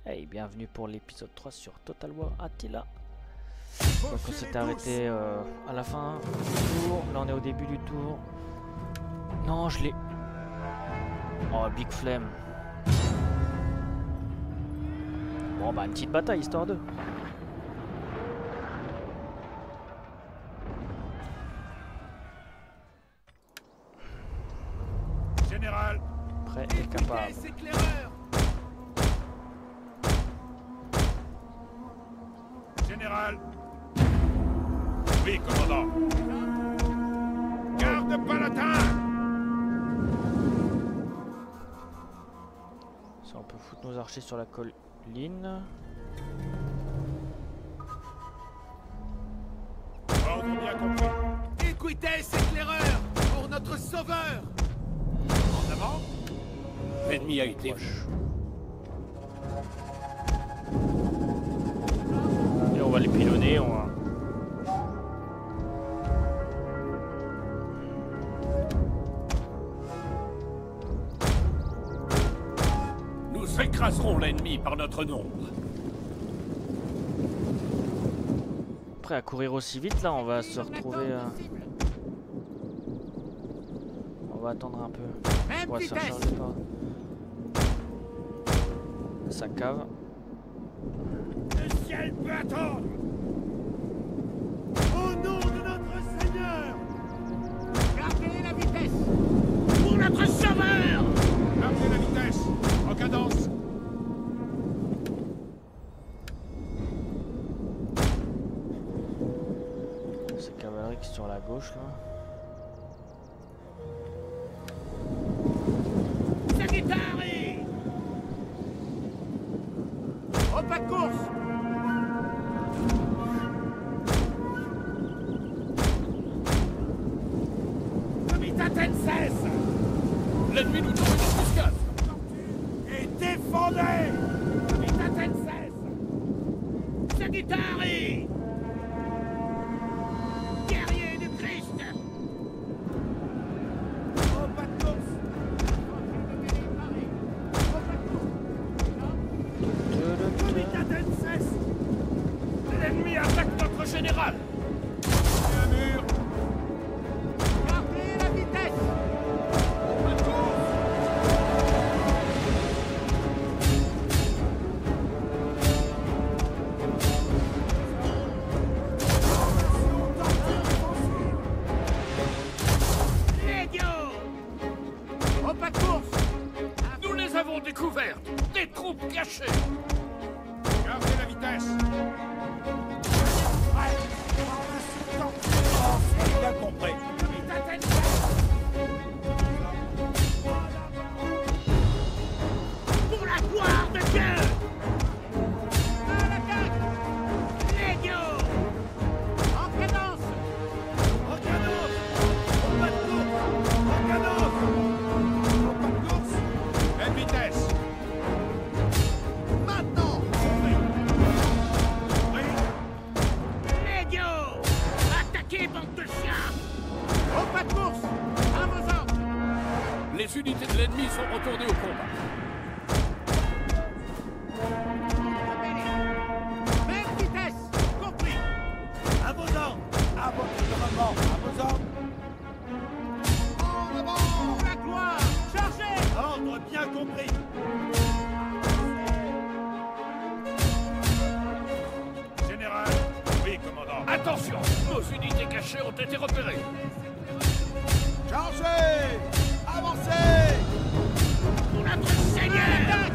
Hey, bienvenue pour l'épisode 3 sur Total War Attila. Donc on s'était arrêté à la fin du tour, là on est au début du tour. Non, je l'ai... Oh, Big Flemme. Bon bah une petite bataille histoire de... Général, prêt et capable. Général. Oui, commandant. Garde Palatin. Ça, on peut foutre nos archers sur la colline. Ordre bien compris. Écoutez, éclaireur pour notre sauveur. En avant. L'ennemi a été vu. Et on va les pilonner, on va... Nous écraserons l'ennemi par notre nombre. Prêt à courir aussi vite là, on va se retrouver... On va attendre un peu. On va se faire charger par... Ça cave. Le ciel peut attendre. Au nom de notre Seigneur, gardez la vitesse. Pour notre sauveur. Gardez la vitesse. En cadence. C'est cavalerie qui est sur la gauche là. Sagittari. Au pas de course. Comitatenses. L'ennemi nous donne une embuscade. Et défendez. Comitatenses. Sagittari. Guerrier du Christ. Au pas de course. Comitatenses. L'ennemi attaque notre général. Un mur. Gardez la vitesse. Légion. Au pas de course. Nous les avons découvertes. Des troupes cachées. Gardez la vitesse. Bien compris. Pour la gloire de Dieu. À l'attaque. Légion. En cadence. En cadence. Au pas de course. En cadence. Au pas de course. Même vitesse. Maintenant. Oui. Légion. Attaquez, bande de chiens. Au pas de course. À vos ordres. Les unités de l'ennemi sont retournées au combat. Même vitesse. Compris. À vos ordres. À votre commandement. À vos ordres. En avant. Pour la gloire. Chargez. Ordre bien compris. Général. Oui, commandant. Attention, nos unités cachées ont été repérées. Chargez. Avancez. Pour notre Seigneur.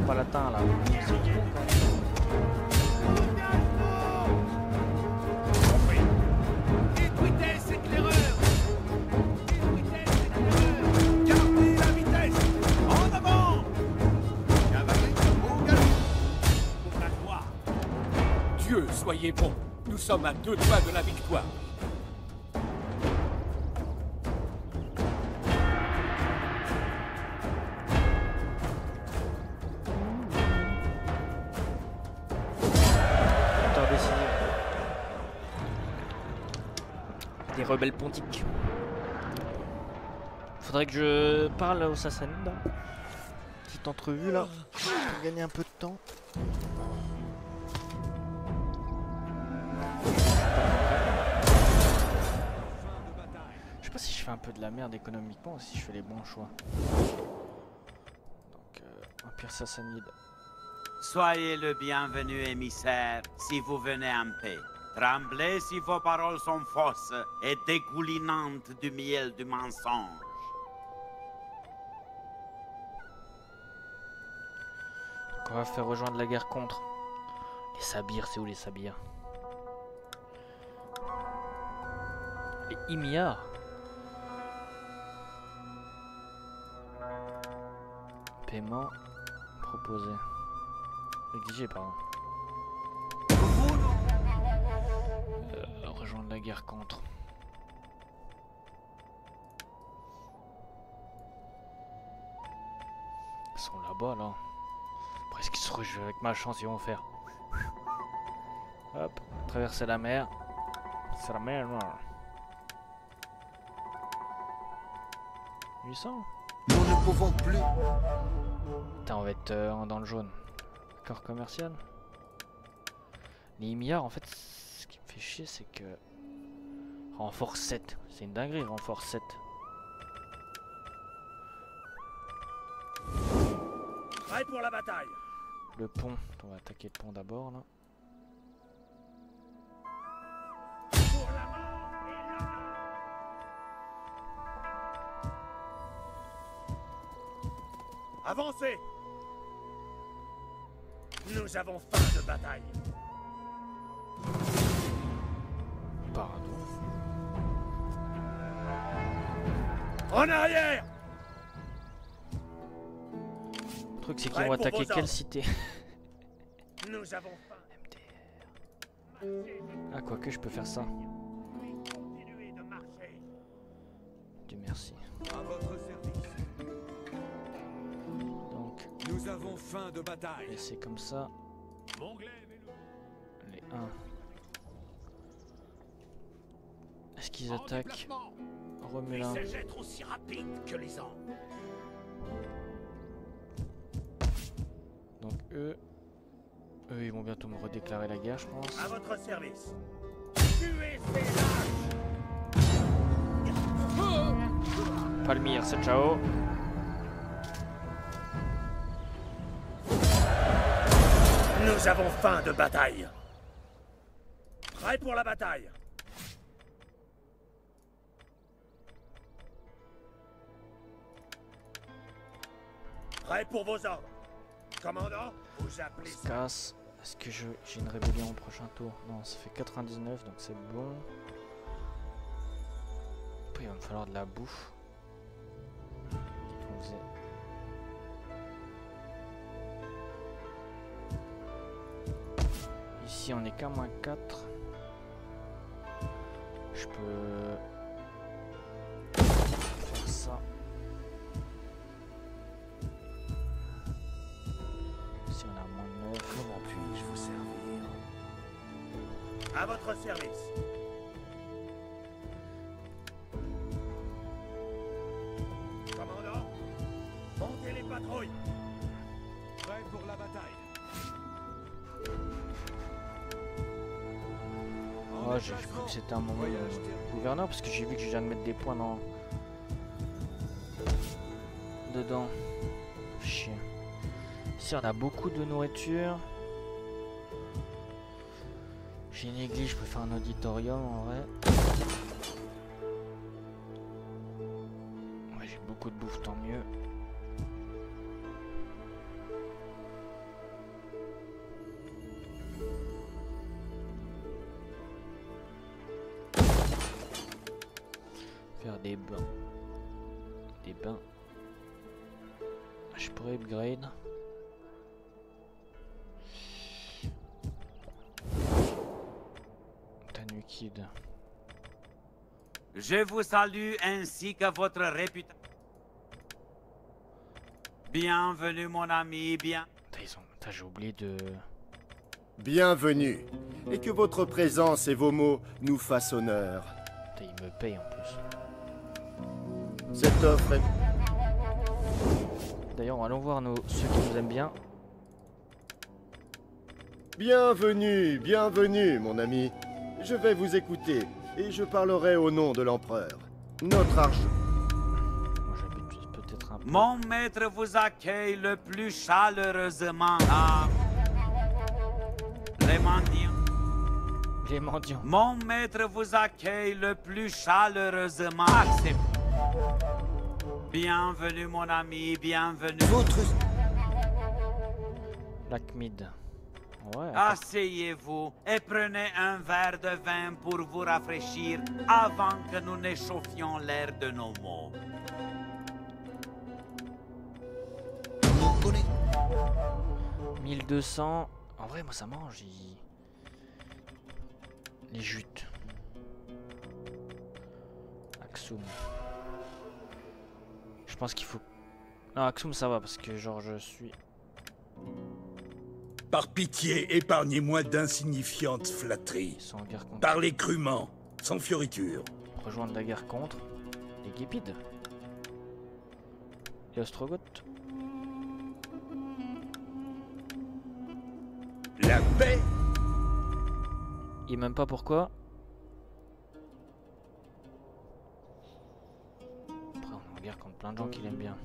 Palatin là. Compris. Écoutez, éclaireur. Écoutez, éclaireur. Gardez la vitesse. En avant. Cavalerie au galop. Pour la gloire. Dieu, soyez bons. Nous sommes à 2 doigts de la victoire. Victoire décisive. Des rebelles pontiques. Faudrait que je parle aux Sassanides. petite entrevue là, pour gagner un peu de temps. Je sais pas si je fais un peu de la merde économiquement ou si je fais les bons choix. Donc, Empire Sassanide. Soyez le bienvenu, émissaire, si vous venez en paix. Tremblez si vos paroles sont fausses et dégoulinantes du miel du mensonge. Donc on va faire rejoindre la guerre contre. Les Sabirs, c'est où les Sabirs? Les Imiar. Paiement proposé. Exigé, pardon. Rejoindre la guerre contre. Ils sont là-bas, là. Presque qu'ils se rejouent avec ma chance, ils vont faire. Hop, traverser la mer. C'est la mer noire. 800. Nous ne pouvons plus. Putain, on va être dans le jaune. Accord commercial. Les Imiar, en fait, ce qui me fait chier, c'est que... Renfort 7. C'est une dinguerie, renfort 7. Prêt pour la bataille. Le pont. On va attaquer le pont d'abord, là. Pour la mort et l'honneur. Avancez. Nous avons faim de bataille. Pardon. En arrière. Le truc, c'est qu'ils Prêt vont pour attaquer vos quelle ordres. cité? Nous avons faim. Ah, quoique, je peux faire ça. Continuez de marcher. Dieu merci. À votre service. Donc, Nous avons faim de bataille. laisser comme ça. Les 1. Est-ce qu'ils attaquent Romulan? Sais-je être aussi rapide que les hommes? Donc eux, ils vont bientôt me redéclarer la guerre, je pense. À votre service. Tuez ces lâches. Palmyre, c'est ciao. Nous avons faim de bataille. Prêt pour la bataille. Prêt pour vos ordres. Commandant, vous appelez Se ça. casse. Est-ce que j'ai une rébellion au prochain tour? Non, ça fait 99, donc c'est bon. Après, il va me falloir de la bouffe. On faisait... Ici, on est qu'à moins 4. Je peux faire ça. Ici, on a moins 9. Comment puis-je vous servir? À votre service. Commandant, montez les patrouilles. Prêt pour la bataille. Oh, j'ai cru que c'était un moment gouverneur parce que j'ai vu que je viens de mettre des points dans... dedans. Chier. Ici, on a beaucoup de nourriture. J'ai une église, je peux faire un auditorium en vrai. Ouais, j'ai beaucoup de bouffe, tant mieux. Faire des bains. Des bains. Je pourrais upgrade. Tanuki. Je vous salue ainsi que votre réputation. Bienvenue, mon ami, bien. J'ai oublié de... Bienvenue, et que votre présence et vos mots nous fassent honneur. Il me paye en plus. Cette offre est... D'ailleurs, allons voir ceux qui nous aiment bien. Bienvenue, bienvenue, mon ami. Je vais vous écouter et je parlerai au nom de l'empereur. Notre argent. Moi, j'habite peut-être un peu. Mon maître vous accueille le plus chaleureusement à... Les mendiants. Les mendiants. Mon maître vous accueille le plus chaleureusement. Acceptez. Bienvenue, mon ami, bienvenue. Votre... Lac-Mid. Ouais. Asseyez-vous et prenez un verre de vin pour vous rafraîchir avant que nous n'échauffions l'air de nos mots. Nous connaissons. 1200. En vrai, moi, ça mange. Les jutes. Aksum. Je pense qu'il faut... Non, Aksum, ça va parce que genre je suis... Par pitié, épargnez-moi d'insignifiantes flatteries. Ils sont en guerre contre... Parlez crûment, sans fioriture. Rejoindre la guerre contre les Gépides. Les Ostrogoths. La paix. Et même pas pourquoi. Après, on est en guerre contre plein de gens qui l'aiment bien.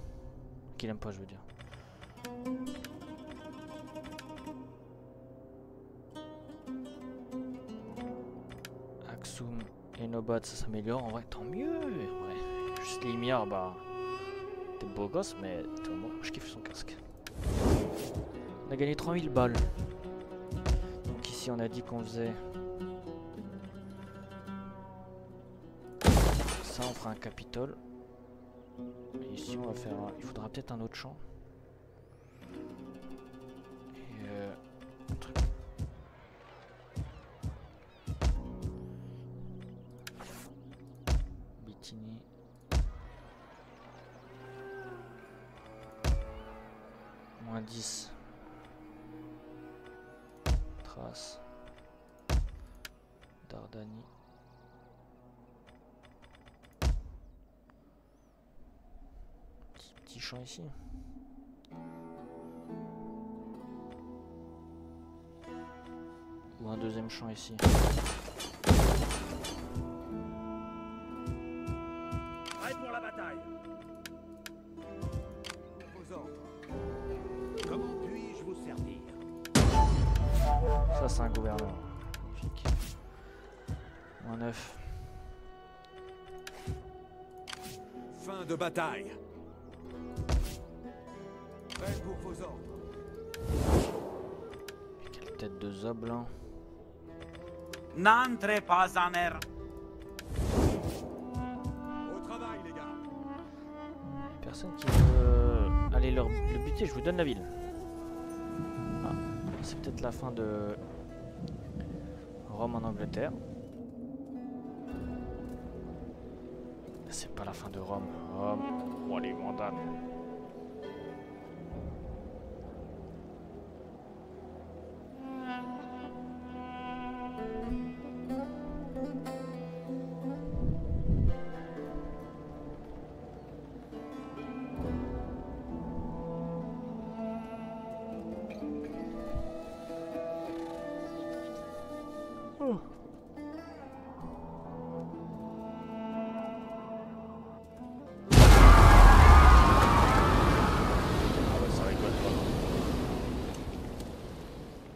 Qui l'aiment pas, je veux dire. Aksum et Nobat, ça s'améliore. En vrai, tant mieux. Ouais. Juste les Ymir, bah. T'es beau gosse, mais moi, je kiffe son casque. On a gagné 3000 balles. Donc ici, on a dit qu'on faisait. Ça, on fera un Capitole. Et ici, on va faire. Il faudra peut-être un autre champ. Et un truc. Bitini. Moins 10. Trace. Dardanie. Petit champ ici. Ou un deuxième champ ici. Prêt pour la bataille. Vos ordres. Comment puis-je vous servir? Ça, c'est un gouverneur. Magnifique. Moins 9. Fin de bataille. Prêt pour vos ordres. Quelle tête de zob là. N'entrez pas en erreur. Au travail, les gars. Personne qui veut aller le buter, je vous donne la ville. Ah, c'est peut-être la fin de Rome en Angleterre. C'est pas la fin de Rome. Rome. Oh, les mandats.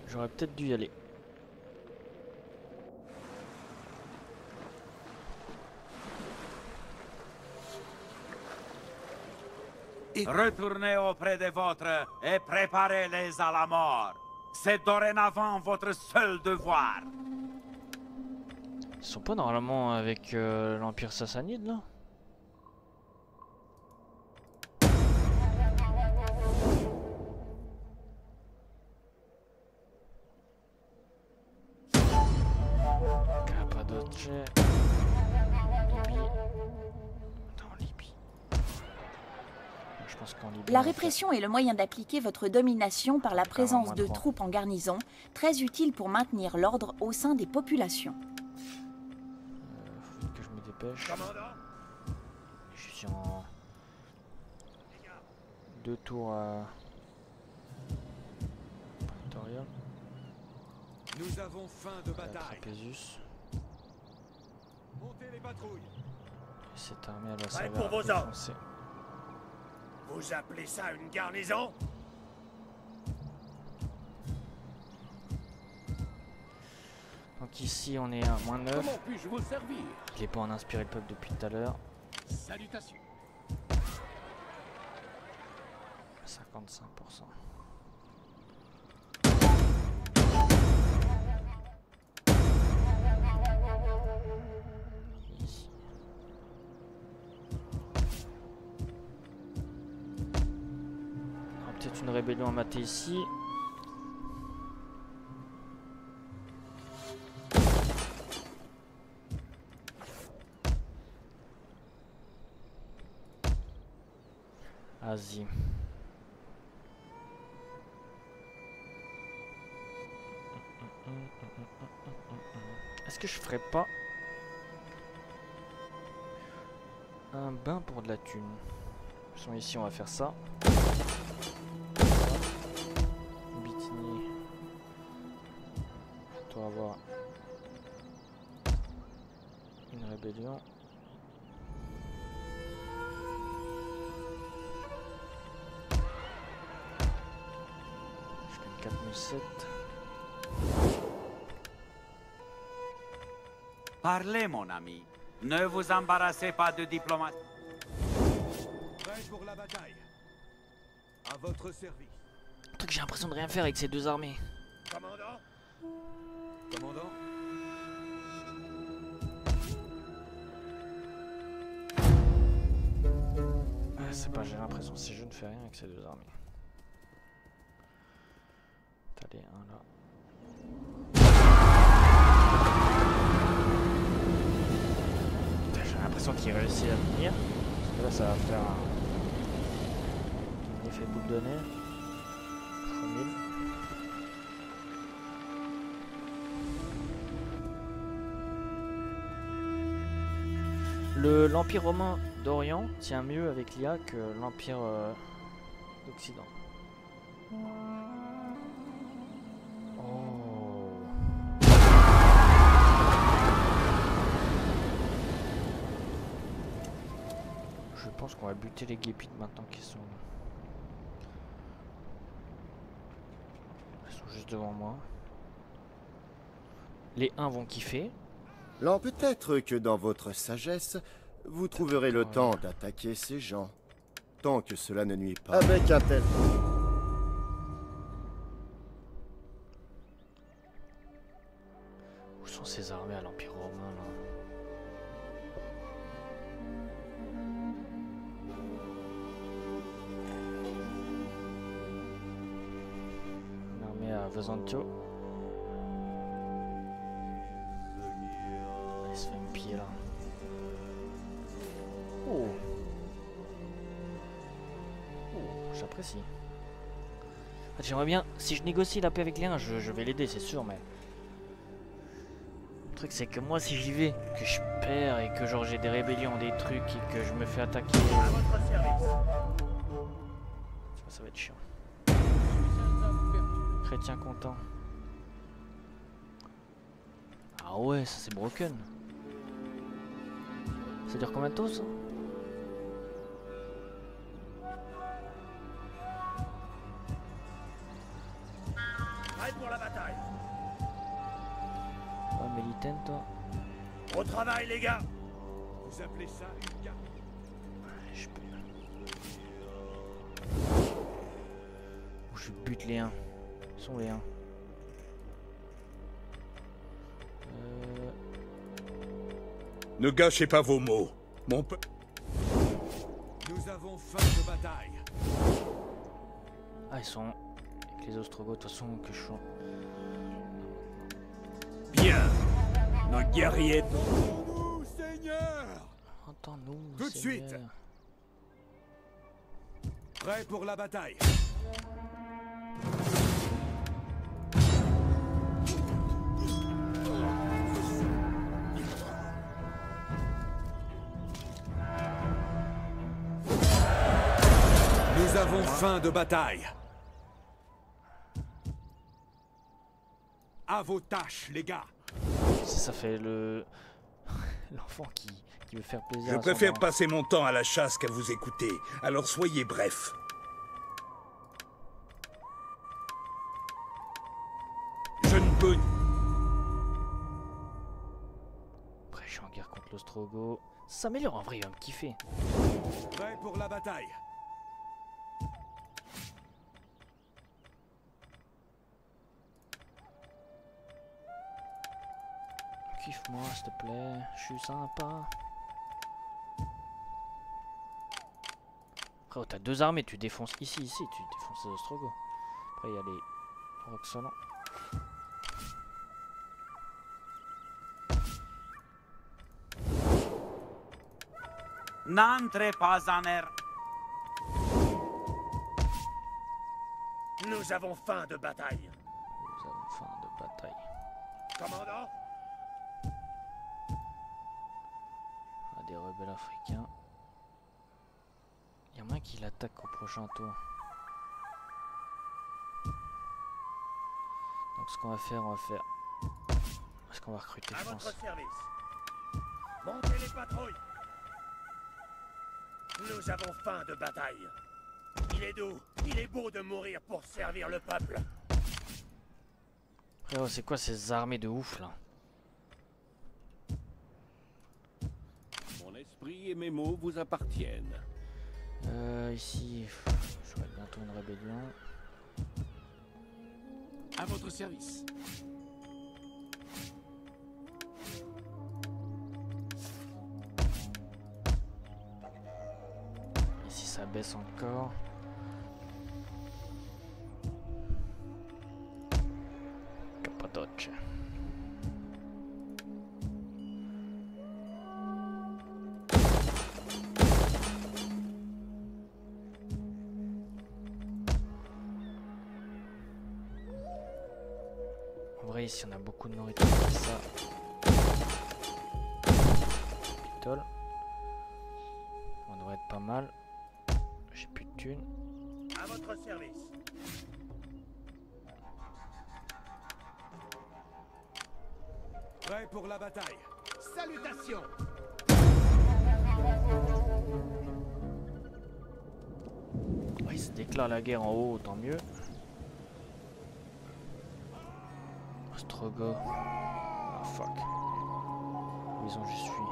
J'aurais peut-être dû y aller. Retournez auprès des vôtres et préparez-les à la mort. C'est dorénavant votre seul devoir. Ils sont pas normalement avec l'Empire Sassanide là? Cappadoce. Libye. Attends, Libye. Je pense qu'en Libye. La on va répression est le moyen d'appliquer votre domination par la présence moins de trois. troupes en garnison, très utile pour maintenir l'ordre au sein des populations. faut vite que je me dépêche. Commandant, Je suis en 2 tours à Praetorium. Nous avons faim de bataille. Trapézus. Montez les patrouilles. Et cette armée elle va Prêt servir pour vos à ordres. défoncer. Vous appelez ça une garnison? Donc ici on est à moins 9. Comment puis-je vous servir? Il est pas en inspiré le peuple depuis tout à l'heure. Salutations. 55%. Ici. On aura peut-être une rébellion à mater ici. Asie. Est-ce que je ferais pas un bain pour de la thune? Ils sont ici, on va faire ça. Bitini. Toi avoir une rébellion. Je gagne 4007. Parlez, mon ami. Ne vous embarrassez pas de diplomatie. Prêt pour la bataille. À votre service. Un truc, j'ai l'impression de rien faire avec ces deux armées. Commandant? Commandant. C'est pas, j'ai l'impression, c'est je ne fais rien avec ces deux armées. Allez, un là. J'ai l'impression qu'il réussit à venir. Parce que là, ça va faire un effet boule de nez. Fois 1000. L'Empire romain d'Orient tient mieux avec l'IA que l'Empire d'Occident. Oh. Je pense qu'on va buter les guépites maintenant qui sont... Ils sont juste devant moi. Les 1 vont kiffer. L'an peut-être que dans votre sagesse, vous trouverez le temps d'attaquer ces gens. Tant que cela ne nuit pas. Avec un tel... Où sont ces armées à l'Empire romain là? Une armée à Vesantio. Il se fait un pied là. Oh, j'apprécie. J'aimerais bien, si je négocie la paix avec les 1, je vais l'aider, c'est sûr, mais... Le truc, c'est que moi, si j'y vais, que je perds et que genre j'ai des rébellions, des trucs, et que je me fais attaquer... À votre service. Ça va être chiant. Chrétien content. Ah ouais, ça c'est broken. Ça dure combien de temps, ça? Prêt pour la bataille. Ah, Mélitaine, toi. Au travail, les gars. Vous appelez ça une garde? Ouais, je peux. Ou je bute les 1. Ils sont les 1. Ne gâchez pas vos mots. Mon pe... Nous avons faim de bataille. Ah, ils sont avec les Ostrogoths, de toute façon, que je suis. Bien. Nos guerriers. Entendons-nous, Seigneur. Entends-nous, Tout de suite. Seigneur. Prêt pour la bataille. Nous avons faim de bataille. À vos tâches, les gars. Ça fait le... l'enfant qui veut faire plaisir Je à son préfère parent. passer mon temps à la chasse qu'à vous écouter, alors soyez bref. Je ne peux... Après, je suis en guerre contre l'Ostrogo. Ça s'améliore en vrai, il va me kiffer. Prêt pour la bataille. Kiffe-moi, s'il te plaît. Je suis sympa. Frérot, t'as deux armées, tu défonces ici, tu défonces les Ostrogoths. Après, il y a les Roxolans. N'entrez pas en air. Nous avons faim de bataille. Nous avons faim de bataille. Commandant, Ah, des rebelles africains. Il y en a un qui l'attaque au prochain tour. Donc ce qu'on va faire, est-ce qu'on va recruter à France? votre service. Montez les patrouilles. Nous avons faim de bataille. Il est doux, il est beau de mourir pour servir le peuple. Frérot, c'est quoi ces armées de ouf là? Mon esprit et mes mots vous appartiennent. Ici, je vais bientôt une rébellion. À votre service. Ici ça baisse encore. Cappadoce. En vrai ici on a beaucoup de nourriture comme ça. Capitole. On devrait être pas mal. J'ai plus de thunes. À votre service. Prêt pour la bataille. Salutations. Ouais, il se déclare la guerre en haut, tant mieux. Ostrogoth. Ah fuck. Où ils ont juste fui.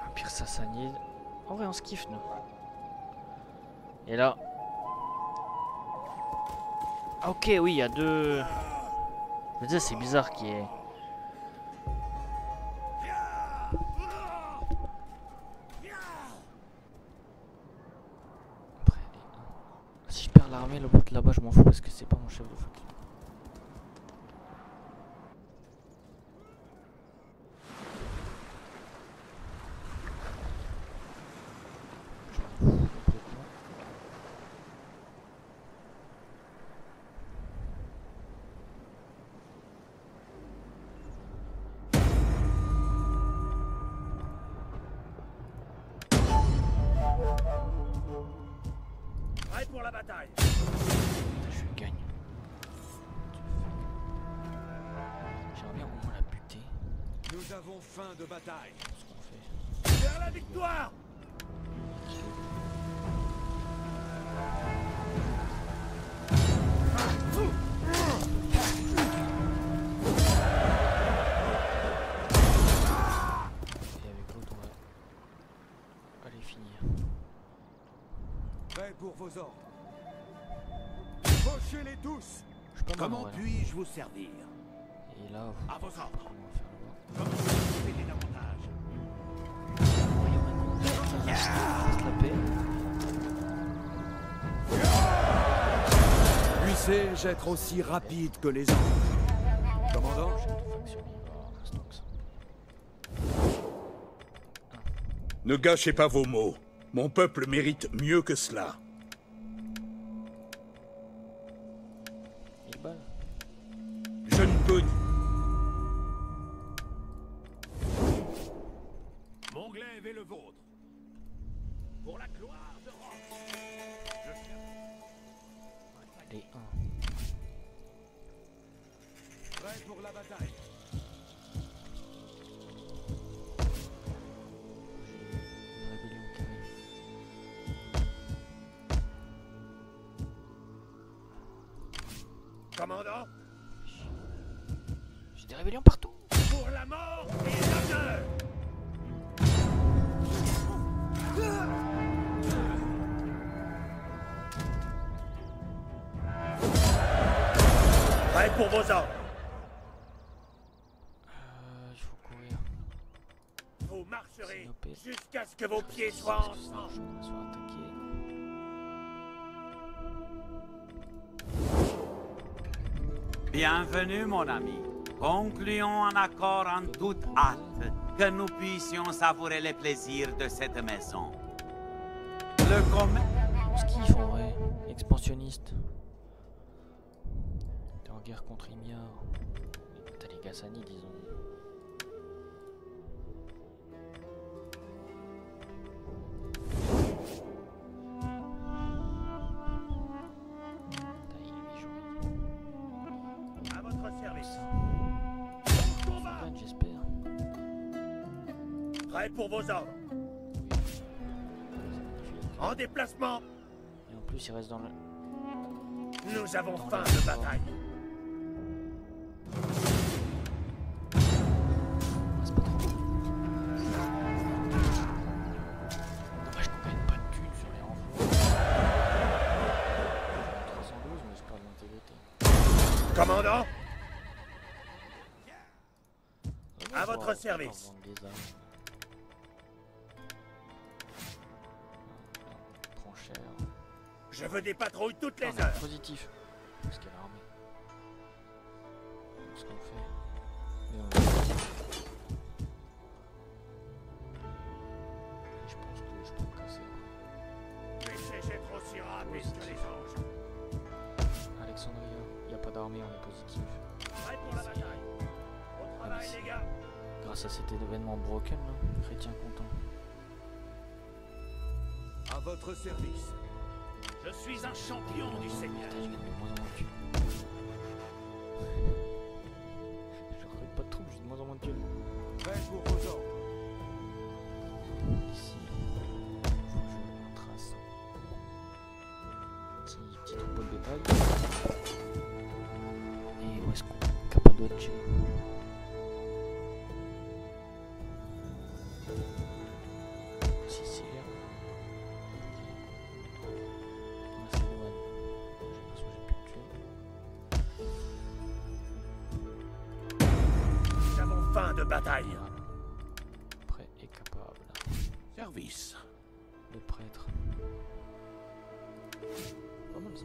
Empire Sassanide. En vrai on se kiffe nous. Et là. Ah, ok oui il y a deux. Je me disais c'est bizarre qu'il y ait. Après, si je perds l'armée, le bout là-bas, je m'en fous parce que c'est pas mon chef de faction. Je m'en fous complètement. Prêt pour la bataille. Je gagne. J'aimerais bien au moins la buter. Nous avons faim de bataille. Ce qu'on fait. Vers la victoire. Et avec l'autre, on va aller finir. Prêt pour vos ordres. Fauchez-les tous. Je suis pas mal en Comment vrai, là. puis-je vous servir? Et là, À vos je sais ordres. pas comment on va faire là-bas. Comment vous aider davantage? Voyons maintenant. Ça reste la paix. Puissez-je être aussi rapide que les anges? Commandant, Ne gâchez pas vos mots. Mon peuple mérite mieux que cela. 1000 balles. Je ne peux... Allez, 1. Prêt pour la bataille. Une rébellion qui arrive. Commandant, J'ai des rébellions partout. pour la mort et l'honneur. Prêt pour vos ordres. Il faut courir. Vous marcherez Synopé. jusqu'à ce que vos pieds soient ensemble. Soit attaqué. Bienvenue, mon ami. Concluons un accord en toute hâte, que nous puissions savourer les plaisirs de cette maison. Le commerce... Ce qu'ils font en vrai. Expansionniste. T'es en guerre contre Imiar. T'as les Ghassani, disons. Putain, il est joli. À votre service. Ça. Combat. Gagne, j'espère. Prêt pour vos ordres. Magnifique. En déplacement. Et en plus, il reste dans le... Nous avons faim de bataille. C'est pas trop. Dommage qu'on gagne pas de thunes sur les renforts. 312, mais je perds de l'intégrité. Commandant, Ah, À faut votre avoir- service. faut avoir des armes. Prends cher. je veux des patrouilles toutes les On est heures. positif. Parce qu'elle a l'armée. Donc, ce qu'on fait. Et on... Je pense que je peux me casser. Laissez être aussi rapide que les anges. Alexandria, il n'y a pas d'armée, on est positif. Prêt pour la bataille. Au travail, les gars. Grâce à cet événement broken, là, chrétien content. À votre service. Je suis un champion du Seigneur. Putain, je gagne de moins en moins de thunes. Je recrute pas de troupes, j'ai de moins en moins de thunes. Prêt pour vos ordres. Ici, faut que je trace petit troupeau de bétail. Et où est-ce qu'on... Cappadoce. Sicile. Macédoine. J'ai l'impression que j'ai pu le tuer. Nous avons faim de bataille. Voilà. Prêt et capable. Service. Le prêtre. Pas mal ça.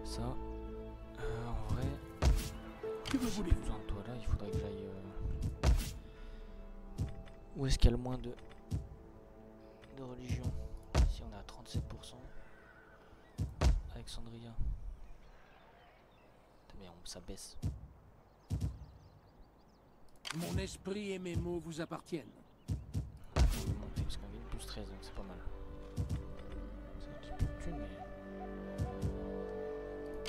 Ça, en vrai, Que me j'ai voulez-vous? plus besoin de toi là, il faudrait que j'aille... Où est-ce qu'il y a le moins de religion? Ici on est à 37%. Alexandria. Putain, mais ça baisse. Mon esprit et mes mots vous appartiennent. On va monter parce qu'on gagne plus 13, donc c'est pas mal. C'est un petit peu de thune,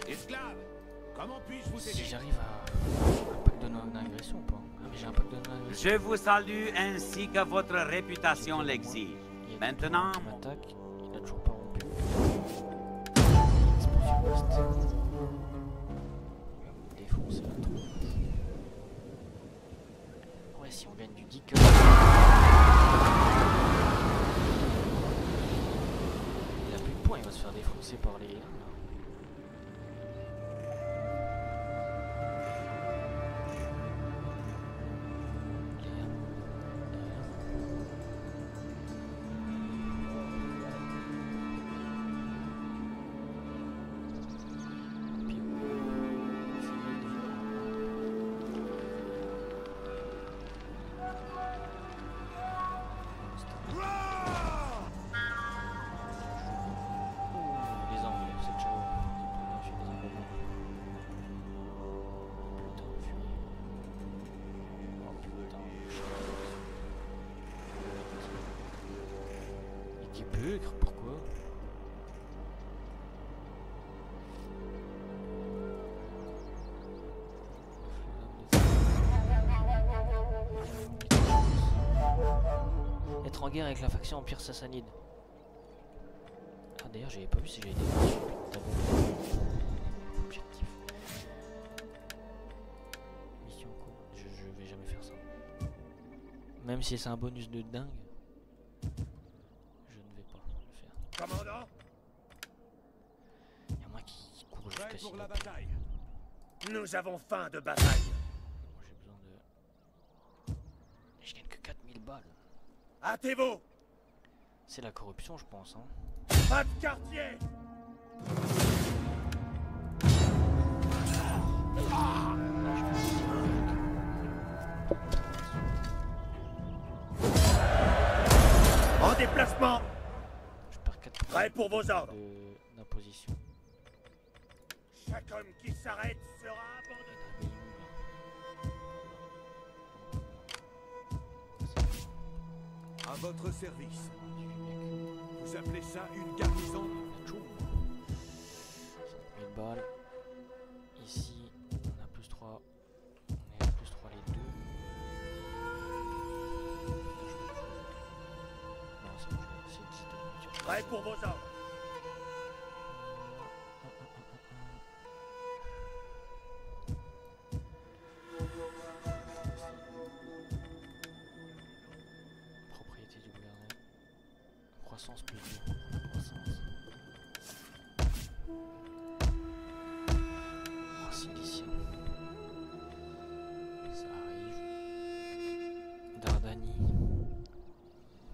mais... Esclave, comment puis-je vous Si aider? j'arrive à un pacte de non-agression ou pas? Ah mais j'ai un pacte de non-agression. Je vous salue ainsi que votre réputation l'exige. Il y a Maintenant, qui m'attaque, il a toujours pas rompu. Expansionniste. Il va me défoncer la tronche. Ouais, si on gagne du 10 que... Il a plus de points, il va se faire défoncer par les... Les Anglais, c'est déjà en guerre avec la faction Empire Sassanide. Ah d'ailleurs j'avais pas vu si j'avais été objectif. Mission courte, je vais jamais faire ça. Même si c'est un bonus de dingue, je ne vais pas le faire. Commandant, Il y a moi qui court jusqu'à prêt pour Sino. la bataille. Nous avons faim de bataille. Moi j'ai besoin de... Je gagne que 4000 balles. Hâtez-vous. C'est la corruption je pense hein. Pas de quartier. En déplacement. Je perds 4 Prêt pour vos ordres. d'imposition. Chaque homme qui s'arrête sera abandonné. À votre service. Vous appelez ça une garnison? 1000 balles. Ici, on a plus 3. On est à plus 3 les deux. Non, c'est bon, je vais essayer de nourriture. Prêt pour vos ordres. Propriété du gouvernement. Croissance plus 2. Croissance. Oh, Cilicia. Ça arrive. Dardanie.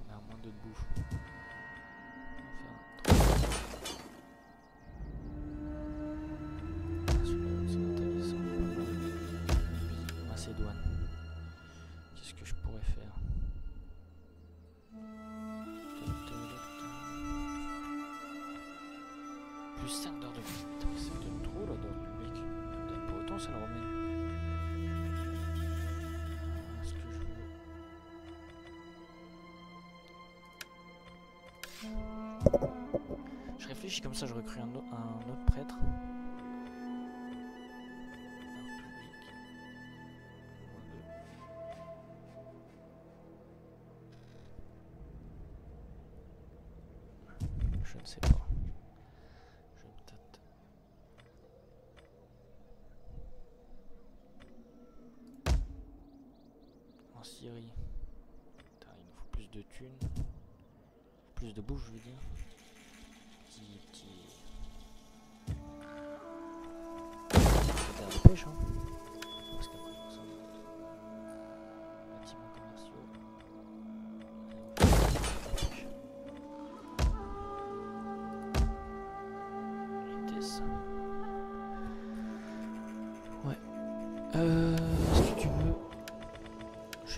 On a moins de bouffe. On va faire un 3. C'est intéressant. Macédoine. Qu'est-ce que je pourrais faire? Plus 5 d'ordre public. Putain, mais ça me donne trop là d'ordre public. Ça donne pas autant ça le romaine. Ce que je réfléchis comme ça, je recrue un autre prêtre. Je ne sais pas. Je me tâte. En Syrie. Putain, il nous faut plus de thunes. Plus de bouffe, je veux dire. Petit... terre de pêche, hein. Parce qu'après, ça... Bâtiments commerciaux. Ouais. Est-ce que tu veux...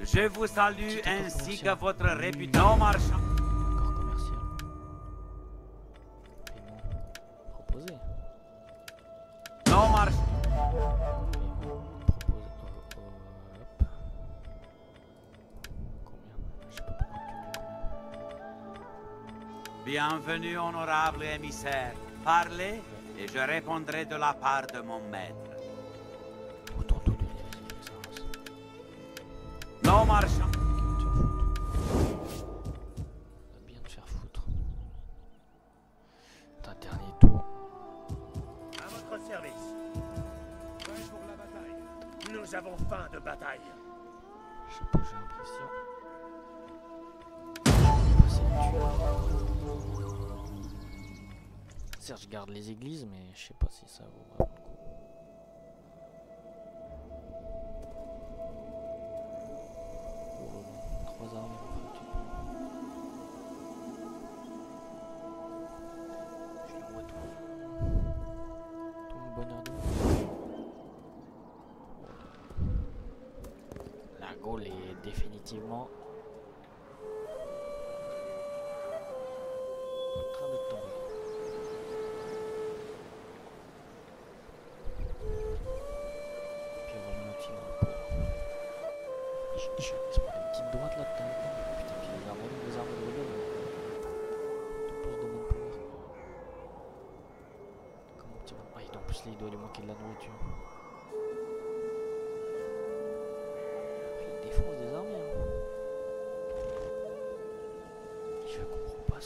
Je vous salue ainsi que votre réputation marchand. Accord commercial. Paiement proposé. Non marchand. Paiement proposé. Hop. Combien? Je sais pas pourquoi tu veux combien. Bienvenue, honorable émissaire. Parlez et je répondrai de la part de mon maître. Autant tout les excellences. Non marchand. Va bien te faire foutre. T'as un dernier tour. À votre service. Prêt pour la bataille. Nous avons faim de bataille. Je sais pas, j'ai l'impression. Passer le tueur. Certes, je garde les églises, mais je sais pas si ça vaut vraiment le coup. Oh, 3 armes, je lui envoie tout mon bonheur de la Gaule est définitivement en train de tomber. Puis on va monter un peu. Il se prend des petites droites là-dedans. Putain, puis les armes de rebelles. Plus de manpower. Comment petit monde. Ah, en plus là, il doit lui manquer de la nourriture. Après, il défonce des armées. Hein.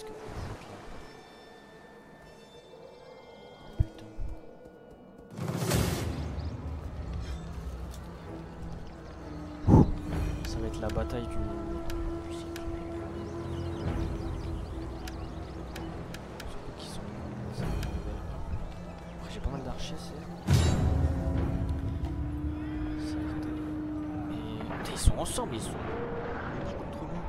Qu'est-ce que vous faites là? Putain. Ça va être la bataille du cycle. Surtout qu'ils sont... Après j'ai pas mal d'archers, c'est... Ils sont ensemble, ils sont contre nous.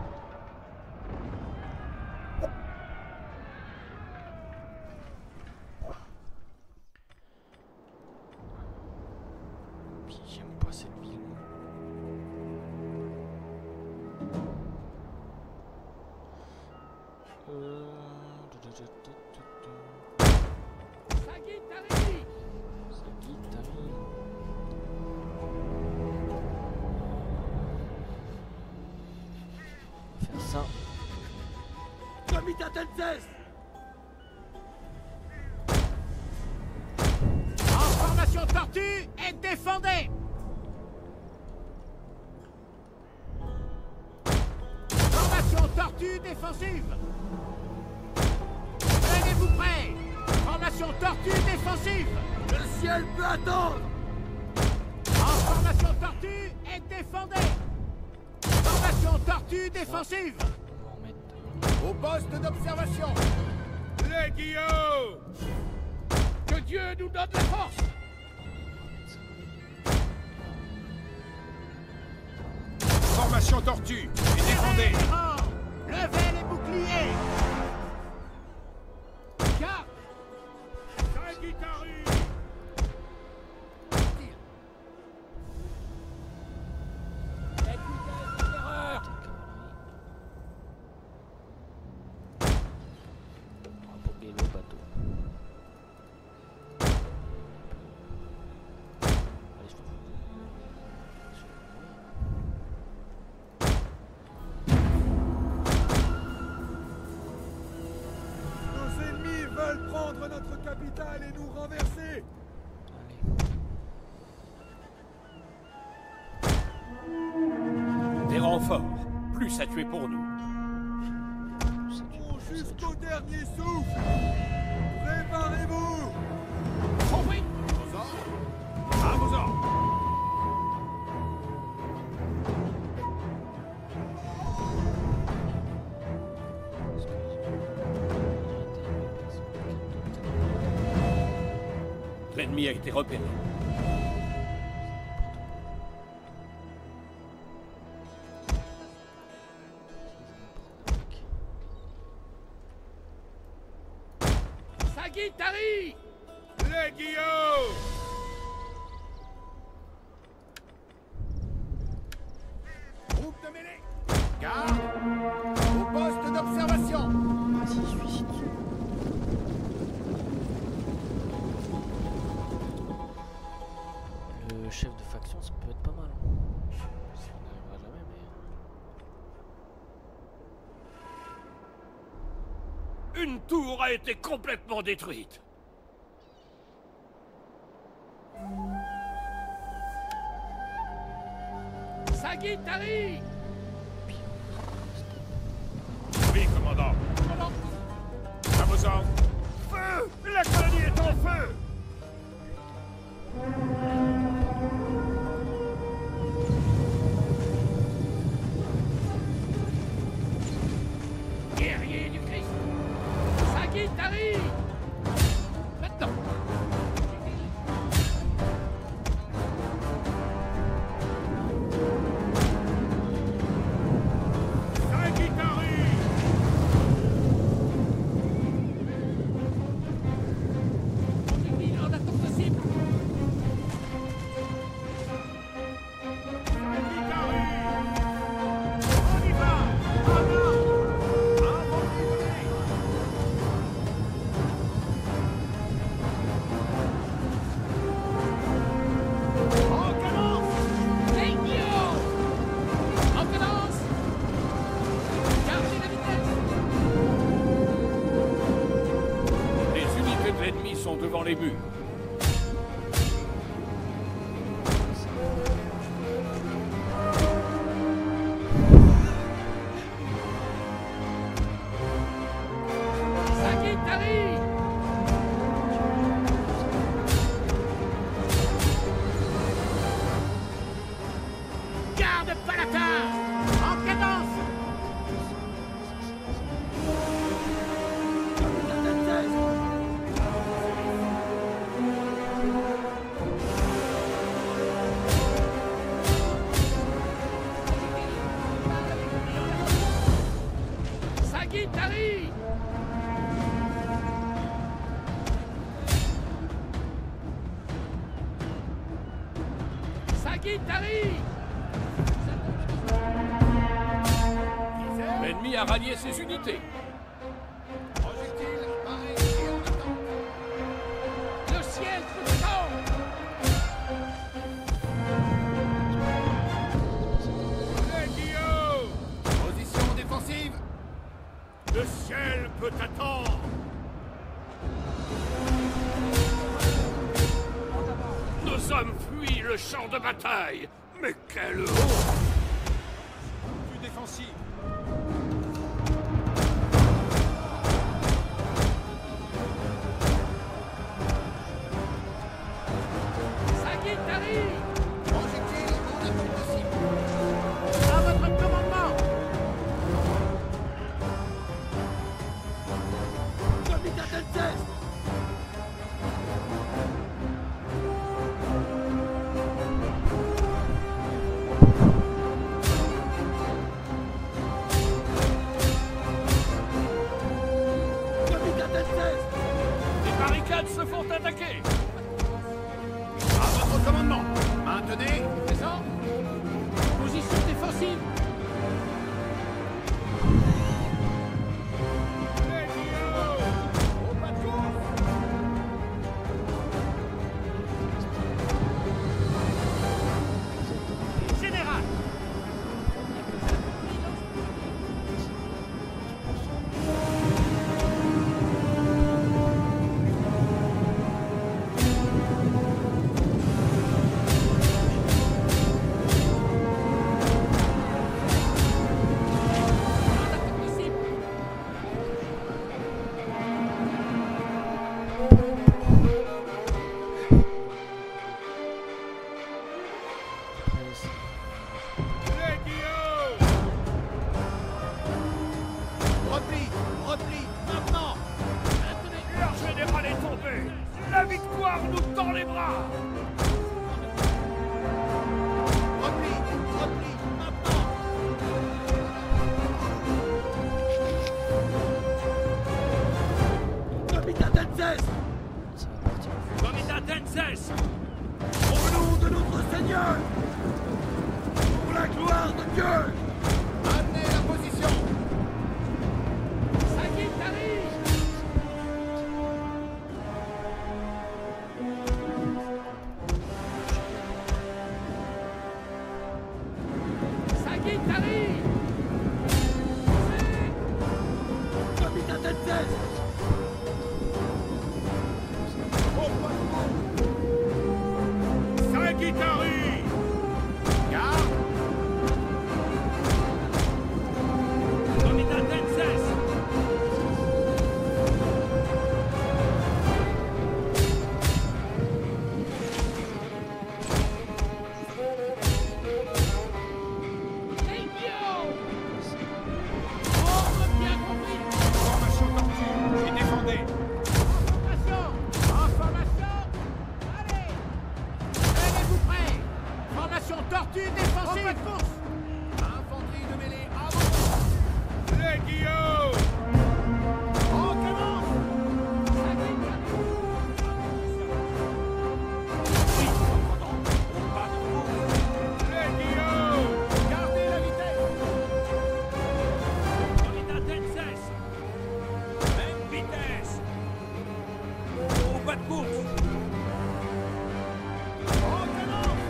Puis j'aime pas cette ville. Sagittari! Faire ça. Comitatenses! En formation tortue et défendez! Formation tortue défensive! Tenez-vous prêts! Formation tortue défensive! Le ciel peut attendre! En formation tortue et défendez! Formation tortue défensive! On va en mettre... Au poste d'observation! Les Guillots! Que Dieu nous donne la force! Formation tortue! Et défendez! Levez les rangs! Levez les boucliers! Cap! Sagittari! On va bomber le bateau. Allez, je Nos ennemis veulent prendre notre capitale et nous renverser. Allez. Des renforts. Plus à tuer pour nous. Jusqu'au dernier souffle. Préparez-vous. Compris! À vos ordres! L'ennemi a été repéré. Sagittari! Les Guillots! Groupe de mêlée! Garde! Au poste d'observation! Vas-y, suicide. Le chef de faction, ça peut être pas mal. Si on n'arrivera jamais, mais... Une tour a été complètement détruite. Sagittari! Oui, commandant. À vos ordres. Feu! La colonie est en feu! Guerrier du Christ! Sagittari! Maintenant! Sagittari! On est en attente de cible! Sagittari! On y va! En ordre! Avant en cadence! Legio! En cadence! Gardez la vitesse! Les unités de l'ennemi sont devant les murs. de Palatin! En cadence! Sagittari! Sagittari! L'ennemi a rallié ses unités. Projectile, barré et en attente. Le ciel protège! Legio! Position défensive! Le ciel peut attendre! Nos hommes fuient le champ de bataille. Mais quelle honte! Plus défensive. Sagittari! Projectile en attente possible. À votre commandement! Capitaine Test! Capitaine Test! Les barricades se font attaquer. À votre commandement! Maintenez! Présent! Position défensive! Au pas de course! Général! Attaque possible! Legio! Repli! Repli! Maintenant! Maintenez! Leur général est tombé. La victoire nous tend les bras. Repli! Repli! Maintenant! Capitaine Test! Ça va partir. Comitaten cesse. Au nom de notre Seigneur! Pour la gloire de Dieu! Amenez la position! Sagittari! Sagittari! Capitaine Test! Sagittari! Garde! Comitaten cesse. Légion! Ordre bien compris! Formation tortue. Et défendez. Formation! En formation! Allez! Tenez-vous prêts! Formation tortue défensive! En course! Infanterie de mêlée à vos Legio! En cadence! Legio! Gardez la vitesse! Comitaten cesse. Même vitesse. Au pas de course. En cadence!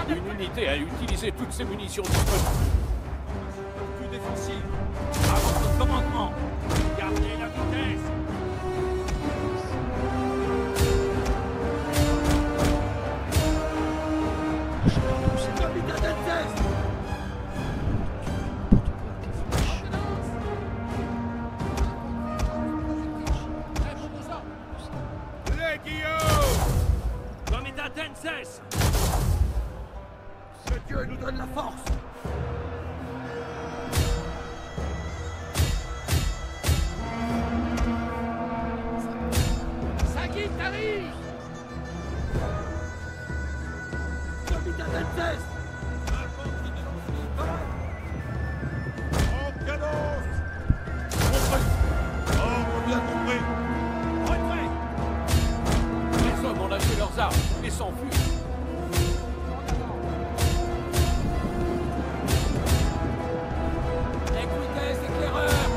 Une unité a utilisé toutes ses munitions disponibles. Plus défensive. À votre commandement. Gardez la vitesse. Capitaine Denzès! Les Guillaume! Commandant Denzès! Que Dieu nous donne la force! Sagittarius! Capitaine Denzès! En cadence! Compris! Ordre bien compris! Retrait! Les hommes ont lâché leurs armes et s'enfuient. Écoutez, éclaireurs!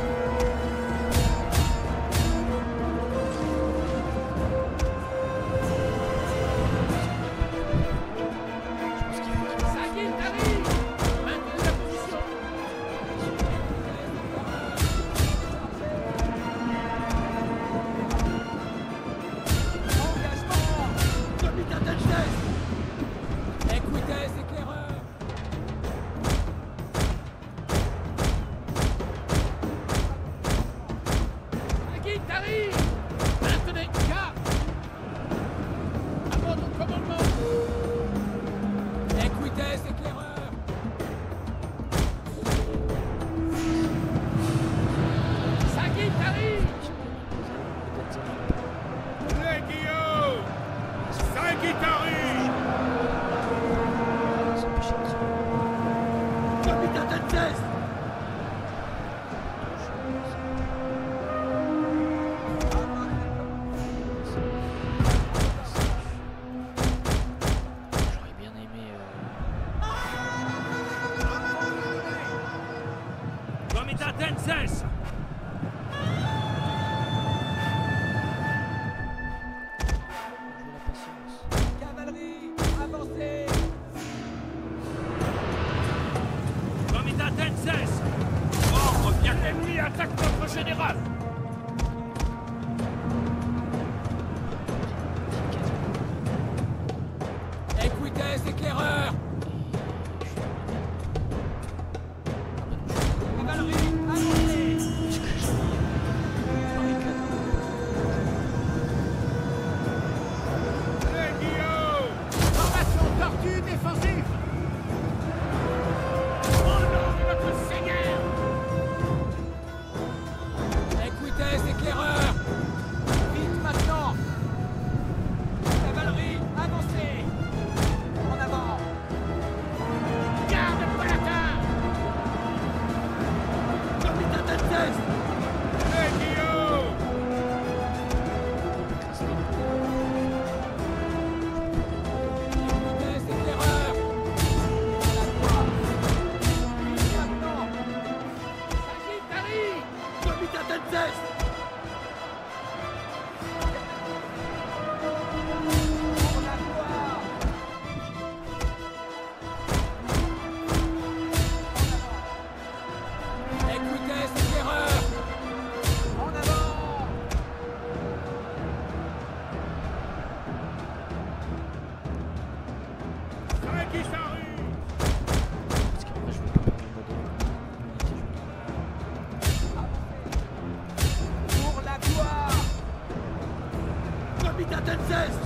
Sagittarius! Maintenez la position! Capitaine Denzès! Écoutez, éclaireurs! Sagittarius! Maintenez cap! À votre commandement! Écoutez, éclaireurs! Sagittarius! Les Guillaume! Sagittarius! Capitaine Denzès! J'aurais bien aimé. Commandant Denzès! Jouer la patience. Cavalerie, avancez! Commandant Denzès! Ordre bien ennemi attaque notre général! Écoutez, éclaireurs! Cavalerie, avancez! Les Guillaume! Formation tortue défensive! Au nom de notre Seigneur! Écoutez, éclaireurs! Vite maintenant! Cavalerie, avancez! En avant! Garde palatin! Capitaine Denzès! Les Guillaume! Écoutez, éclaireurs! Vite maintenant! Sagittarius! Capitaine Denzès! Pour la gloire! Écoutez, éclaireurs! En avant! Sagittarius! Parce qu'après, je vais pas faire le modèle. Pour la gloire! Capitaine Denzès!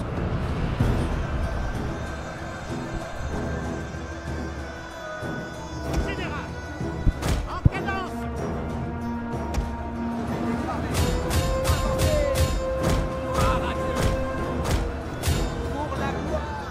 Général! En cadence! Avancez! Gloire à Dieu! Pour la gloire!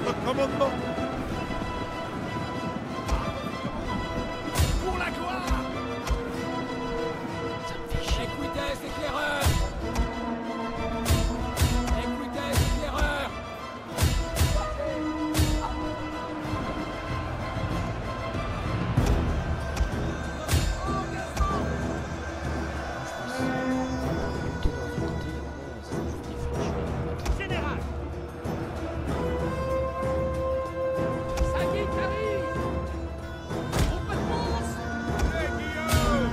votre commandement. Pour la gloire! Ça me fait chier. Écoutez, éclaireur! Écoutez, éclaireur! Général! Sagit arrive! On peut fonce! Allez, Guillaume!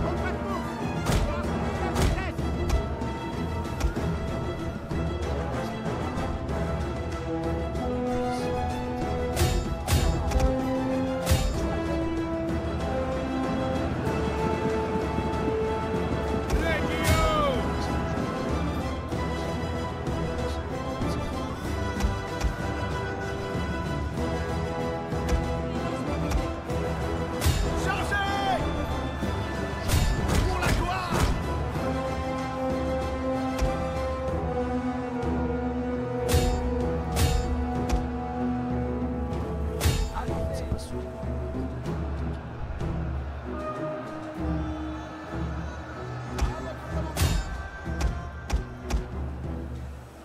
On peut fonce! La vitesse! Allez, Guillaume! Chargez! Pour la gloire! C'est pas sûr.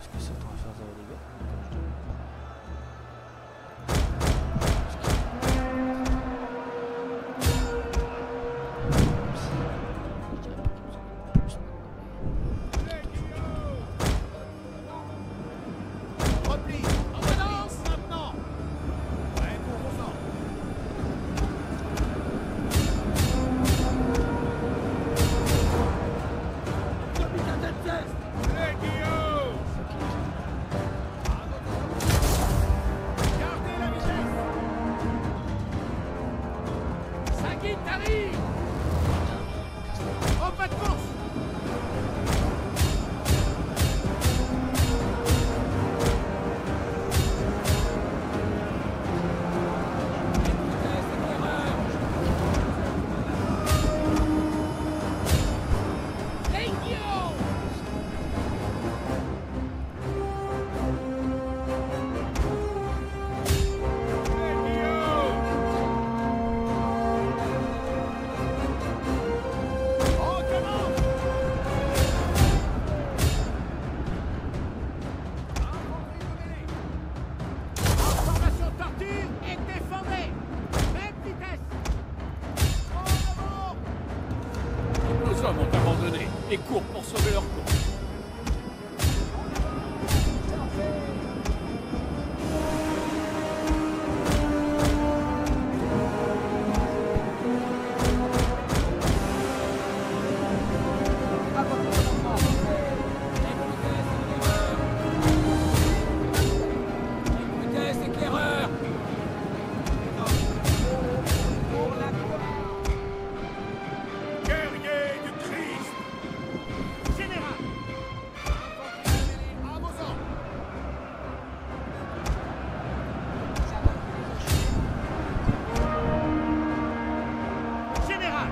Est-ce que ça va faire 0 dégâts? Repli! En avance maintenant! Ouais, pour vos ordres. Capitaine d'Alsace! Allez, Guillaume! Gardez la vitesse! Sagit arrive! En pas de course! Allez, Guillaume! On commence! En formation tortue et défendez! Même vitesse! En avant! Nos hommes ont abandonné et courent pour sauver leur peau. Écoutez, éclaireur! Guerrier du Christ! Général! À vos ordres! Général!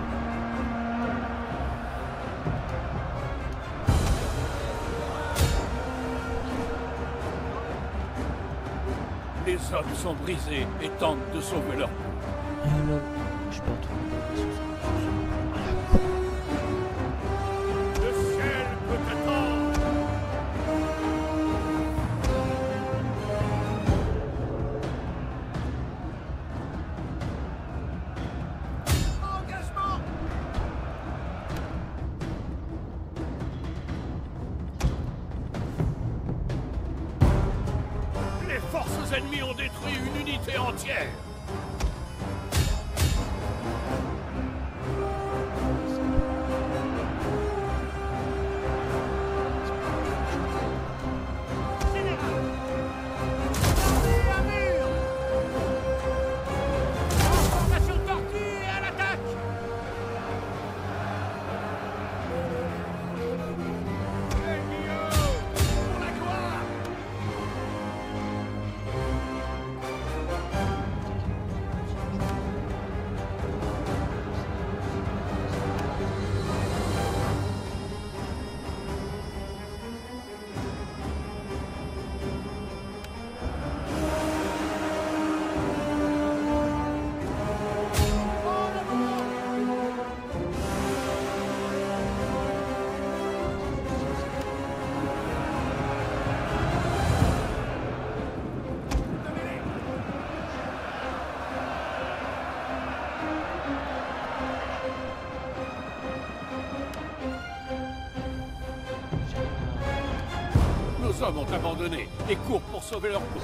Les hommes sont brisés et tentent de sauver leur peau. Je peux retrouver. Le ciel peut attendre! Engagement! Les forces ennemies ont détruit une unité entière. Général! Tendez un mur! En formation tortue et à l'attaque! Allez, Guillaume! Pour la gloire! Nos hommes ont abandonné et courent pour sauver leur peau.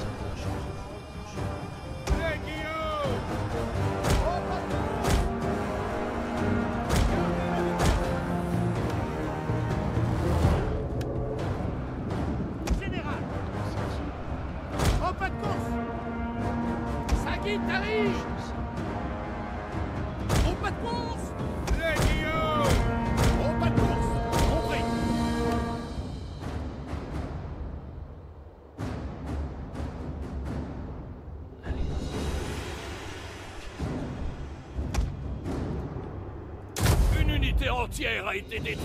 Général! Au pas de course! Sagui t'arrive! Au pas de course! Les Guillaume! Au pas de course! Compris! Une unité entière a été détruite.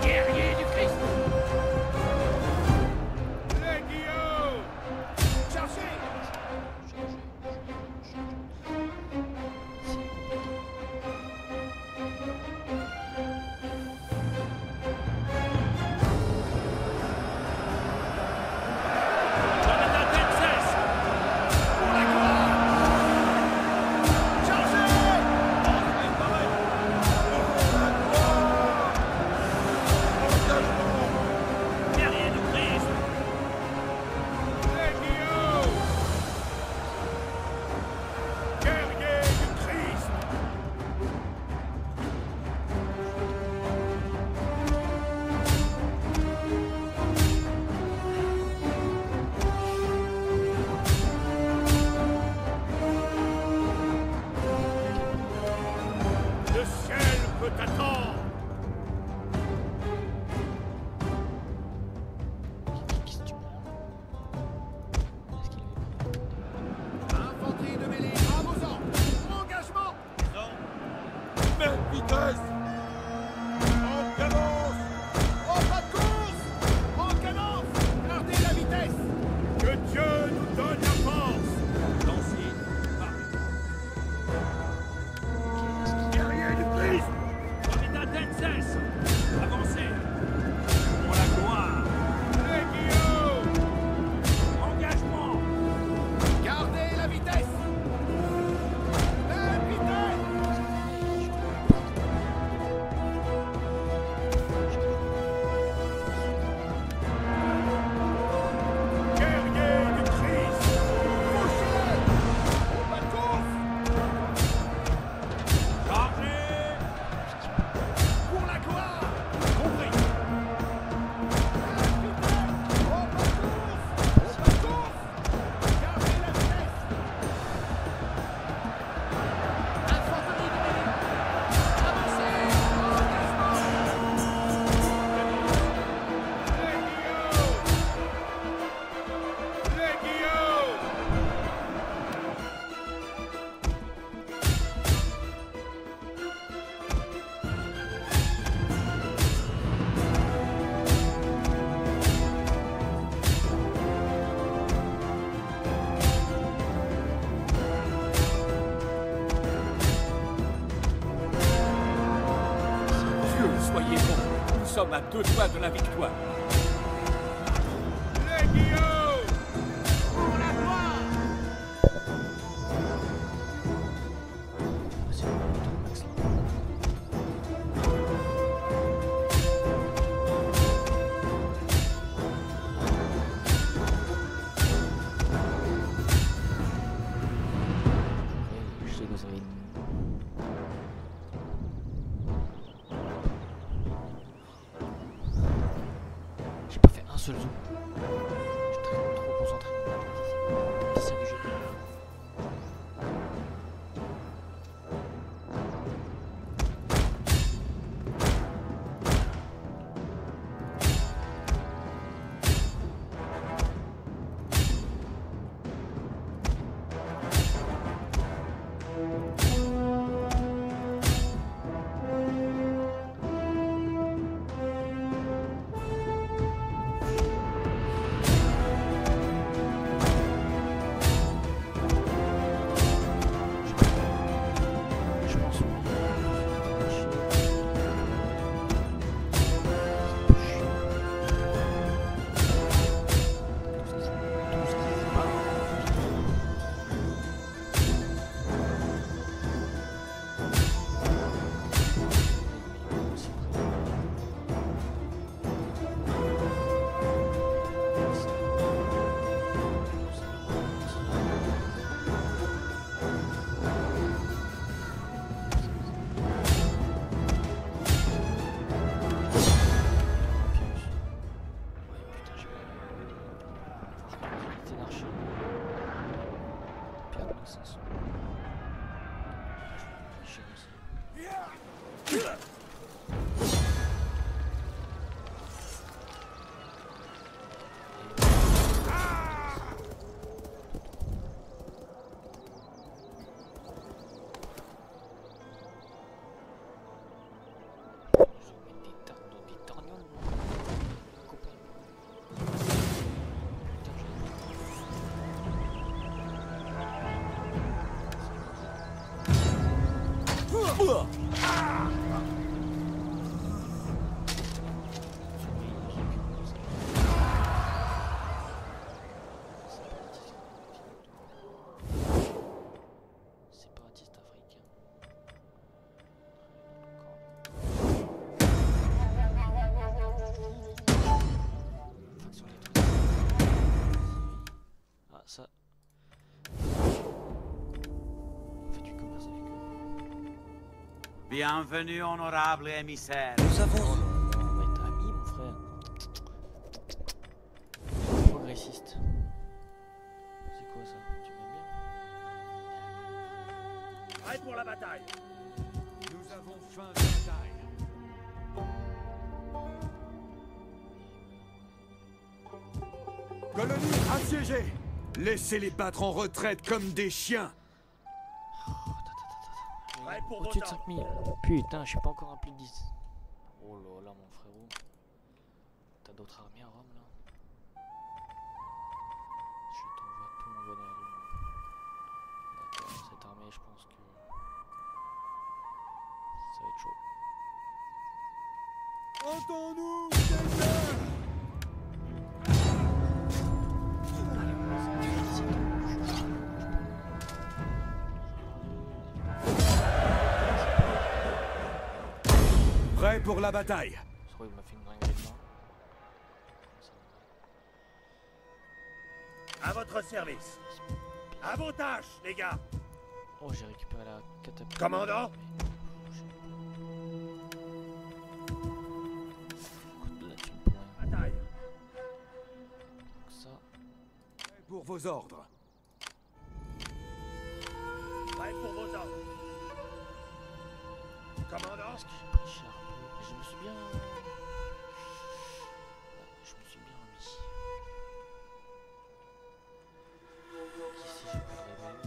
Guerrier du Christ! Les Guillaume! Chargez! Commandant Tenzès! Pour la gloire! Chargez! Guerrier du Christ! Les Guillaume! Guerrier du Christ! Le ciel peut attendre! Infanterie de mêlée, à vos ordres! Engagement! Même vitesse. En cadence. Au pas de course! En cadence! Gardez la vitesse! Que Dieu nous donne la force! Lancier. Guerrier du Christ! Commandant Tenzès! Avancez! Pour la gloire! Les Guillaume! Engagement! Gardez la vitesse! La vitesse! Guerrier du Christ! Fauchez! Au pas de course! Chargez! Pour la gloire! Compris! La vitesse! Au pas de course! Au pas de course! Gardez la vitesse! Infanterie de mêlée! Avancez! Engagement! Les Guillaume! Dieu, soyez bons! Nous sommes à 2 doigts de la victoire! Les Guillaume! Pour la gloire! Je sais que ça va être... J'ai pas fait un seul zoom. Je suis trop concentré. C'est ça du jeu. Bienvenue, honorable émissaire. Nous avons... Oh là là, on va être amis, mon frère. Progressiste. C'est quoi ça? Tu m'aimes bien? Prêt pour la bataille. Nous avons faim de bataille. Colonie assiégée. Laissez-les battre en retraite comme des chiens. Prêt pour Au-dessus de vos ordres. 5000. Putain, je suis pas encore à plus de 10. Oh là là, mon frérot. T'as d'autres armées à Rome là? Je t'envoie tout mon bonheur du monde. D'accord, cette armée, je pense que ça va être chaud. Entends-nous, Seigneur. Allez, on va essayer de faire ici. Prêt pour la bataille. Je crois qu'il m'a fait une dinguerie dedans. À votre service. À vos tâches, les gars. Oh, j'ai récupéré la catapulte. Commandant. Coûte de la thune pour rien. Bataille. Donc ça, Prêt pour vos ordres. Prêt pour vos ordres. Commandant. parce que j'ai pris cher un peu. Mais je me suis bien... Ouais, je me suis bien remis. Ici, j'ai pas de réveil.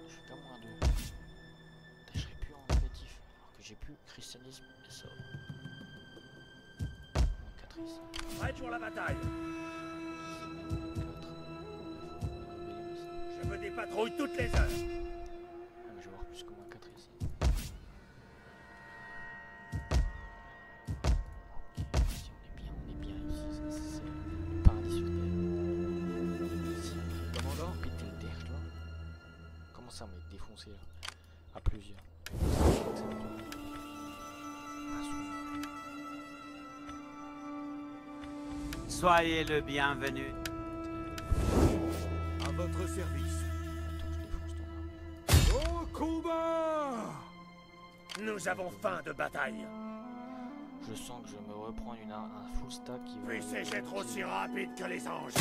Je suis qu'à moins 2. Je serai plus en négatif. Alors que j'ai plus christianisme et ça. Moins 4 ici. Prêt pour la bataille. 4. Je me dépatrouille toutes les heures. Ah, mais je vais avoir plus que moins 4 ici. Ok, si on est bien ici. C'est le paradis sur terre. Ici, Commandant. péter le terre, tu vois. Comment ça, mec, défoncé là? À plusieurs. Soyez le bienvenu. À votre service. Au combat. Nous avons faim de bataille. Je sens que je vais me reprendre un full stack qui va... Puissez-je être aussi rapide que les anges?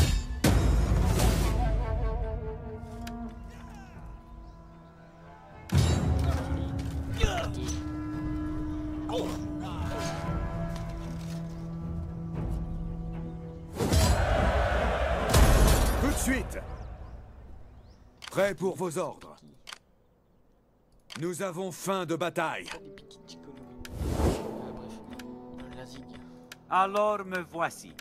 Tout de suite. Prêt pour vos ordres. Nous avons faim de bataille. Des petites économies. Bref, la zig. Alors me voici.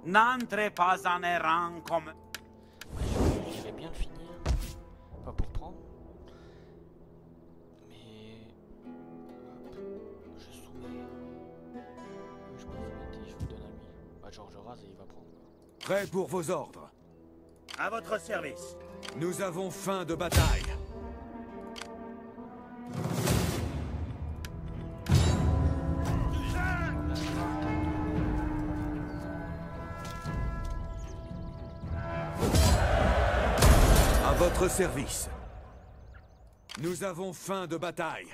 N'entrez pas en errant comme... Ouais, j'irais bien le finir. Pas pour prendre. Mais... hop, je soumets... Je peux vous je vous donne à lui. Bah genre je rase et il va prendre. Prêt pour vos ordres. À votre service. Nous avons faim de bataille. À votre service. Nous avons faim de bataille.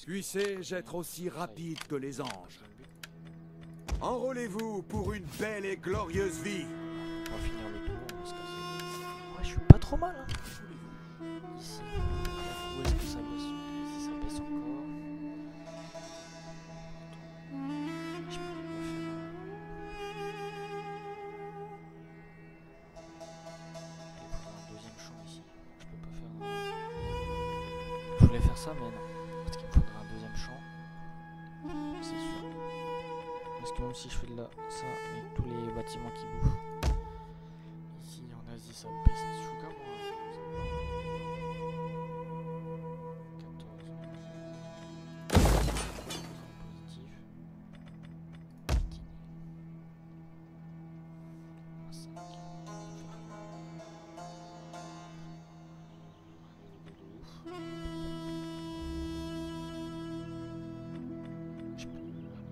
Puissez-je être aussi rapide que les anges? Enrôlez-vous pour une belle et glorieuse vie. On va finir le tour, on va se casser. Ouais, je suis pas trop mal, hein. Ici. Où est-ce que ça baisse? Ici, ça baisse encore. Je peux pas faire. Il faut un deuxième champ ici. Je peux pas faire un... Je voulais faire ça, mais non. Parce qu'il me faudra un deuxième champ. C'est sûr. Parce que même si je fais de là, ça, avec tous les bâtiments qui bougent. Ici en Asie, ça baisse. Je suis comme moi. 14. Positif. Bikini. 5. Je peux l'améliorer.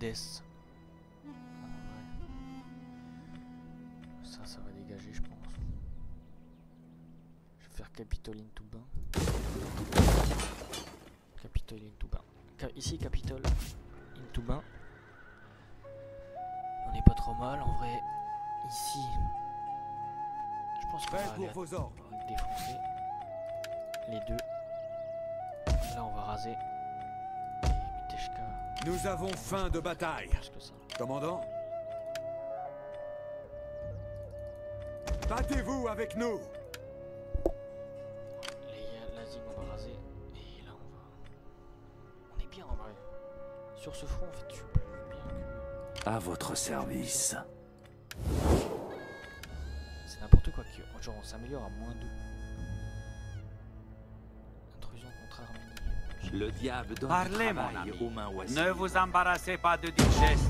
Death. Ça va dégager, je pense. Je vais faire Capitol into bain. Capitol into bain. Ici, Capitol into bain. On n'est pas trop mal en vrai. Ici, je pense qu'on va Prêt pour vos ordres. défoncer les deux. Là, on va raser. Et Miteshka. Nous avons faim de bataille. Plus que ça. Commandant, battez-vous avec nous. La zig, on va raser. Et là, on est bien en vrai. Sur ce front, en fait, je suis plus bien que. À votre service. C'est n'importe quoi. Genre, on s'améliore à -2. Intrusion contre Arménie. Le diable donne Parlez, du mon travail ami. aux mains oisives. Ne vous embarrassez pas de duchesse.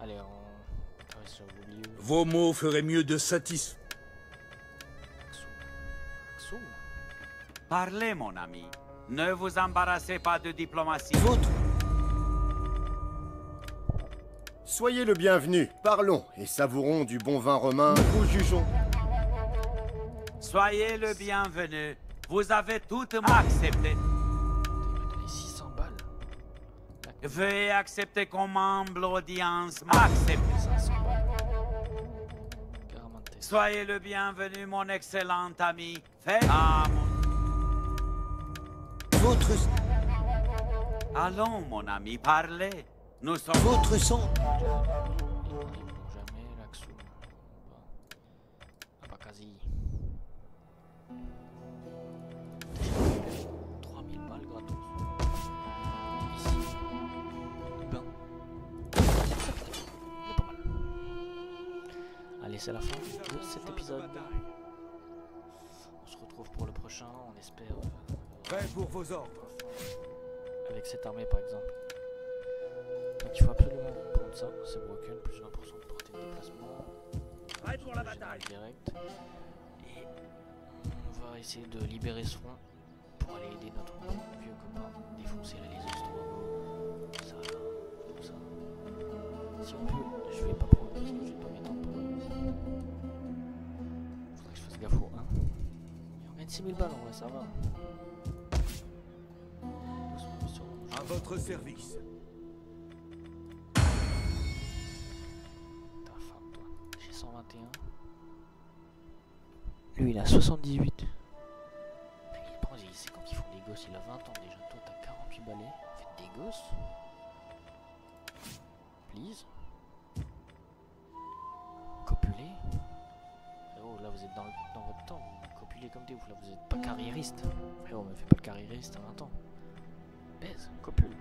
Allez, on. J'ai oublié. Vos mots feraient mieux de satisfaire. Axum. Parlez, mon ami. Ne vous embarrassez pas de diplomatie. Soyez le bienvenu. Parlons et savourons du bon vin romain. Nous jugeons. Soyez le bienvenu. Vous avez toutes accepté. Il m'a donné 600 balles. Veuillez accepter comme humble audience. Acceptez. 500 balles. Caramantes. Soyez le bienvenu, mon excellent ami. Faites... Ah, Votre... Allons, mon ami, parlez. Nous sommes... Votre sang... Ils n'arriveront jamais, l'Axum. Ah bah quasi. 3000 balles gratos. Ici. Ben. On est pas mal. Allez, c'est la fin de cet épisode. On se retrouve pour le prochain, on espère. Prêt pour vos ordres. Avec cette armée par exemple. Donc il faut absolument prendre ça, c'est broken, plus 20% de portée de déplacement. Prêt pour la bataille. Direct. Et on va essayer de libérer ce front pour aller aider notre vieux copain, défoncer là, les Ostrogoths. Ça, tout ça. Si on peut, je vais pas prendre parce que je vais pas m'étendre pour eux. Faudrait que je fasse gaffe au 1. Et on gagne 6000 balles en vrai, ça va. À votre service. T'as faim, toi. J'ai 121. Lui, il a 78. C'est quand ils font des gosses, il a 20 ans déjà. Toi, t'as 48 balais. Faites des gosses. Please. Copuler. Frérot, là, vous êtes dans votre temps. Vous copulez comme des ouf. Là, vous êtes pas carriériste. Frérot, me fais pas le carriériste à 20 ans. Baise, copule.